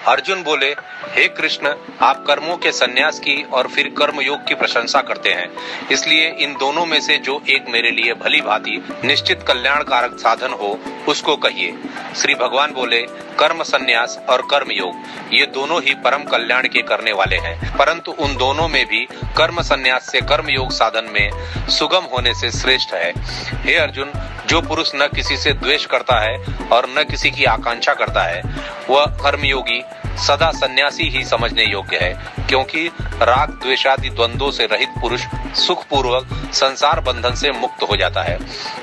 अर्जुन बोले, हे कृष्ण, आप कर्मों के संन्यास की और फिर कर्म योग की प्रशंसा करते हैं, इसलिए इन दोनों में से जो एक मेरे लिए भली भांति निश्चित कल्याणकारक साधन हो उसको कहिए। श्री भगवान बोले, कर्म संन्यास और कर्म योग ये दोनों ही परम कल्याण के करने वाले हैं, परंतु उन दोनों में भी कर्म संन्यास से कर्म योग साधन में सुगम होने से श्रेष्ठ है। हे अर्जुन, जो पुरुष न किसी से द्वेष करता है और न किसी की आकांक्षा करता है, वह कर्मयोगी सदा सन्यासी ही समझने योग्य है, क्योंकि राग द्वेषादि द्वंद्वों से रहित पुरुष सुख पूर्वक संसार बंधन से मुक्त हो जाता है।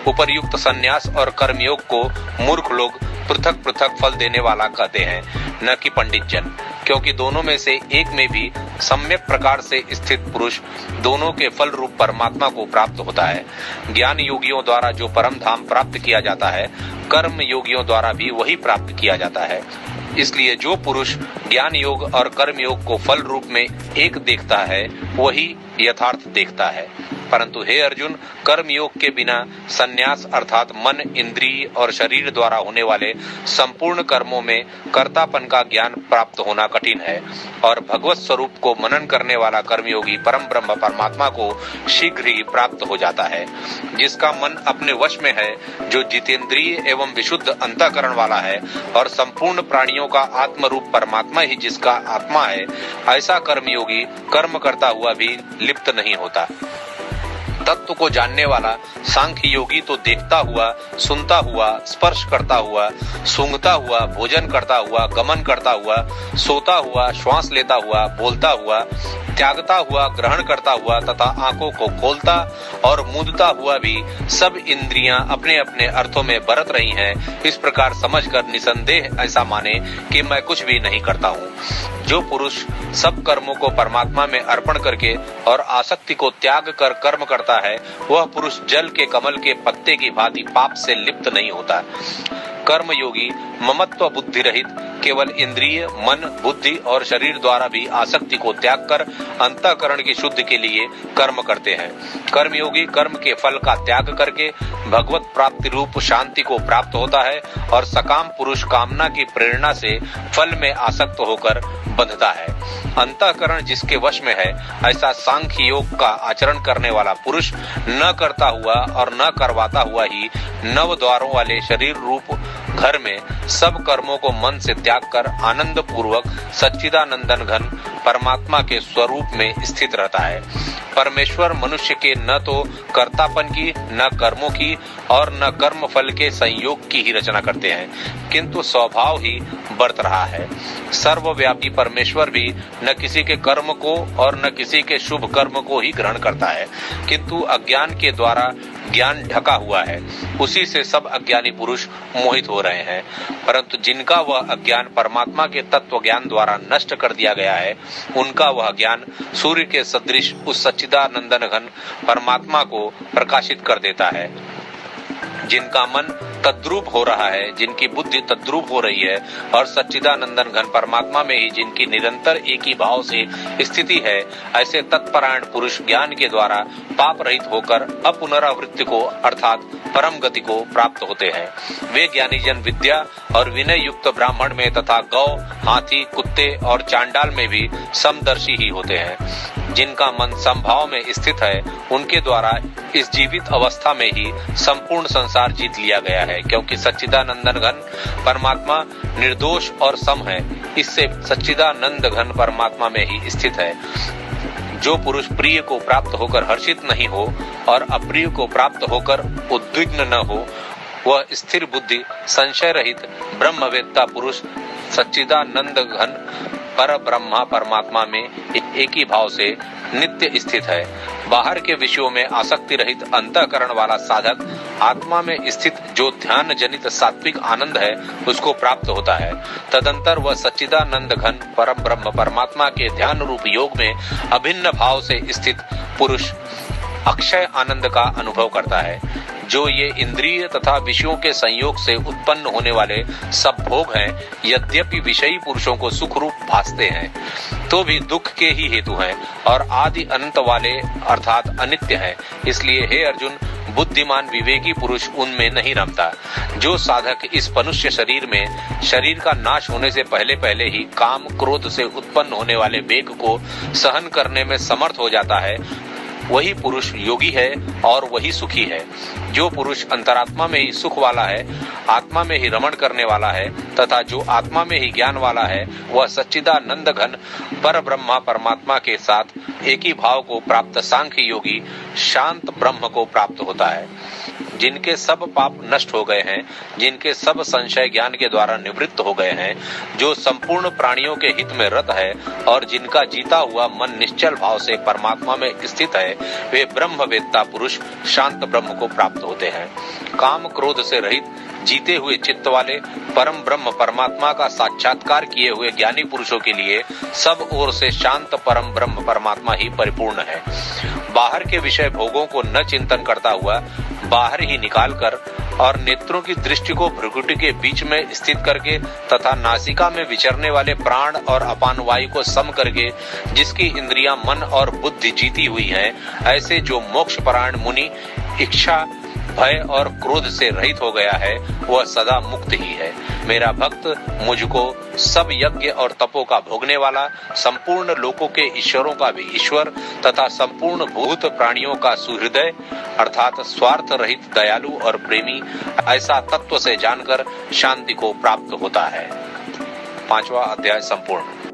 उपर्युक्त सन्यास और कर्मयोग को मूर्ख लोग पृथक पृथक फल देने वाला कहते हैं, न कि पंडित जन, क्योंकि दोनों में से एक में भी सम्यक प्रकार से स्थित पुरुष दोनों के फल रूप परमात्मा को प्राप्त होता है। ज्ञान योगियों द्वारा जो परम धाम प्राप्त किया जाता है, कर्म योगियों द्वारा भी वही प्राप्त किया जाता है। इसलिए जो पुरुष ज्ञान योग और कर्म योग को फल रूप में एक देखता है, वही यथार्थ देखता है। परंतु हे अर्जुन, कर्म योग के बिना संन्यास अर्थात मन, इंद्रिय और शरीर द्वारा होने वाले संपूर्ण कर्मों में कर्तापन का ज्ञान प्राप्त होना कठिन है, और भगवत स्वरूप को मनन करने वाला कर्मयोगी परम ब्रह्म परमात्मा को शीघ्र ही प्राप्त हो जाता है। जिसका मन अपने वश में है, जो जितेंद्रिय एवं विशुद्ध अंतःकरण वाला है और संपूर्ण प्राणियों का आत्म रूप परमात्मा ही जिसका आत्मा है, ऐसा कर्मयोगी कर्म करता हुआ भी लिप्त नहीं होता। तत्व को जानने वाला सांख्य योगी तो देखता हुआ, सुनता हुआ, स्पर्श करता हुआ, सूंघता हुआ, भोजन करता हुआ, गमन करता हुआ, सोता हुआ, श्वास लेता हुआ, बोलता हुआ, त्यागता हुआ, ग्रहण करता हुआ तथा आंखों को खोलता और मूंदता हुआ भी सब इंद्रियां अपने अपने अर्थों में बरत रही हैं, इस प्रकार समझकर निसंदेह ऐसा माने कि मैं कुछ भी नहीं करता हूँ। जो पुरुष सब कर्मों को परमात्मा में अर्पण करके और आसक्ति को त्याग कर कर्म करता है, वह पुरुष जल के कमल के पत्ते की भांति पाप से लिप्त नहीं होता। कर्म योगी ममत्व बुद्धि रहित केवल इंद्रिय, मन, बुद्धि और शरीर द्वारा भी आसक्ति को त्याग कर अंतःकरण की शुद्धि के लिए कर्म करते हैं। कर्मयोगी कर्म के फल का त्याग करके भगवत प्राप्ति रूप शांति को प्राप्त होता है, और सकाम पुरुष कामना की प्रेरणा से फल में आसक्त होकर बंधता है। अंतःकरण जिसके वश में है, ऐसा सांख्य योग का आचरण करने वाला पुरुष न करता हुआ और न करवाता हुआ ही नव द्वारों वाले शरीर रूप घर में सब कर्मों को मन से त्याग कर आनंद पूर्वक सच्चिदानंदन घन परमात्मा के स्वरूप में स्थित रहता है। परमेश्वर मनुष्य के न तो कर्तापन की, न कर्मों की और न कर्म फल के संयोग की ही रचना करते हैं, किंतु स्वभाव ही बरत रहा है। सर्वव्यापी परमेश्वर भी न किसी के कर्म को और न किसी के शुभ कर्म को ही ग्रहण करता है, किंतु अज्ञान के द्वारा ज्ञान ढका हुआ है, उसी से सब अज्ञानी पुरुष मोहित हो रहे हैं। परंतु जिनका वह अज्ञान परमात्मा के तत्व ज्ञान द्वारा नष्ट कर दिया गया है, उनका वह ज्ञान सूर्य के सदृश उस सच्चिदानंदन घन परमात्मा को प्रकाशित कर देता है। जिनका मन तद्रूप हो रहा है, जिनकी बुद्धि तद्रूप हो रही है और सच्चिदानंदन घन परमात्मा में ही जिनकी निरंतर एक ही भाव से स्थिति है, ऐसे तत्परायण पुरुष ज्ञान के द्वारा पाप रहित होकर अपुनरावृत्ति को अर्थात परम गति को प्राप्त होते हैं। वे ज्ञानी जन विद्या और विनय युक्त ब्राह्मण में तथा गौ, हाथी, कुत्ते और चांडाल में भी समदर्शी ही होते हैं। जिनका मन समभाव में स्थित है, उनके द्वारा इस जीवित अवस्था में ही संपूर्ण संसार जीत लिया गया है, क्योंकि सच्चिदानंदन घन परमात्मा निर्दोष और सम है, इससे सच्चिदानंद घन परमात्मा में ही स्थित है। जो पुरुष प्रिय को प्राप्त होकर हर्षित नहीं हो और अप्रिय को प्राप्त होकर उद्विग्न न हो, वह स्थिर बुद्धि संशय रहित ब्रह्मवेत्ता पुरुष सच्चिदानंद घन पर ब्रह्मा परमात्मा में एक ही भाव से नित्य स्थित है। बाहर के विषयों में आसक्ति रहित अंतःकरण वाला साधक आत्मा में स्थित जो ध्यान जनित सात्विक आनंद है, उसको प्राप्त होता है। तदंतर वह सच्चिदानंद घन परम ब्रह्म परमात्मा के ध्यान रूप योग में अभिन्न भाव से स्थित पुरुष अक्षय आनंद का अनुभव करता है। जो ये इंद्रिय तथा विषयों के संयोग से उत्पन्न होने वाले सब भोग हैं, यद्यपि विषयी पुरुषों को सुख रूप भासते हैं, तो भी दुख के ही हेतु हैं और आदि अनंत वाले अर्थात अनित्य हैं। इसलिए हे अर्जुन, बुद्धिमान विवेकी पुरुष उनमें नहीं रमता। जो साधक इस मनुष्य शरीर में शरीर का नाश होने से पहले पहले ही काम क्रोध से उत्पन्न होने वाले वेग को सहन करने में समर्थ हो जाता है, वही पुरुष योगी है और वही सुखी है। जो पुरुष अंतरात्मा में ही सुख वाला है, आत्मा में ही रमण करने वाला है तथा जो आत्मा में ही ज्ञान वाला है, वह सच्चिदानंद घन पर ब्रह्मा परमात्मा के साथ एक ही भाव को प्राप्त सांख्य योगी शांत ब्रह्म को प्राप्त होता है। जिनके सब पाप नष्ट हो गए हैं, जिनके सब संशय ज्ञान के द्वारा निवृत्त हो गए हैं, जो संपूर्ण प्राणियों के हित में रत है और जिनका जीता हुआ मन निश्चल भाव से परमात्मा में स्थित है, वे ब्रह्मवेत्ता पुरुष शांत ब्रह्म को प्राप्त होते हैं। काम क्रोध से रहित जीते हुए चित्त वाले परम ब्रह्म परमात्मा का साक्षात्कार किए हुए ज्ञानी पुरुषों के लिए सब ओर से शांत परम ब्रह्म परमात्मा ही परिपूर्ण है। बाहर के विषय भोगों को न चिंतन करता हुआ बाहर ही निकालकर और नेत्रों की दृष्टि को भ्रुकुटी के बीच में स्थित करके तथा नासिका में विचरने वाले प्राण और अपान वायु को सम करके जिसकी इंद्रियां मन और बुद्धि जीती हुई हैं, ऐसे जो मोक्ष परायण मुनि इच्छा भय और क्रोध से रहित हो गया है, वह सदा मुक्त ही है। मेरा भक्त मुझको सब यज्ञ और तपो का भोगने वाला, संपूर्ण लोकों के ईश्वरों का भी ईश्वर तथा संपूर्ण भूत प्राणियों का सुहृदय अर्थात स्वार्थ रहित दयालु और प्रेमी, ऐसा तत्व से जानकर शांति को प्राप्त होता है। 5वां अध्याय संपूर्ण।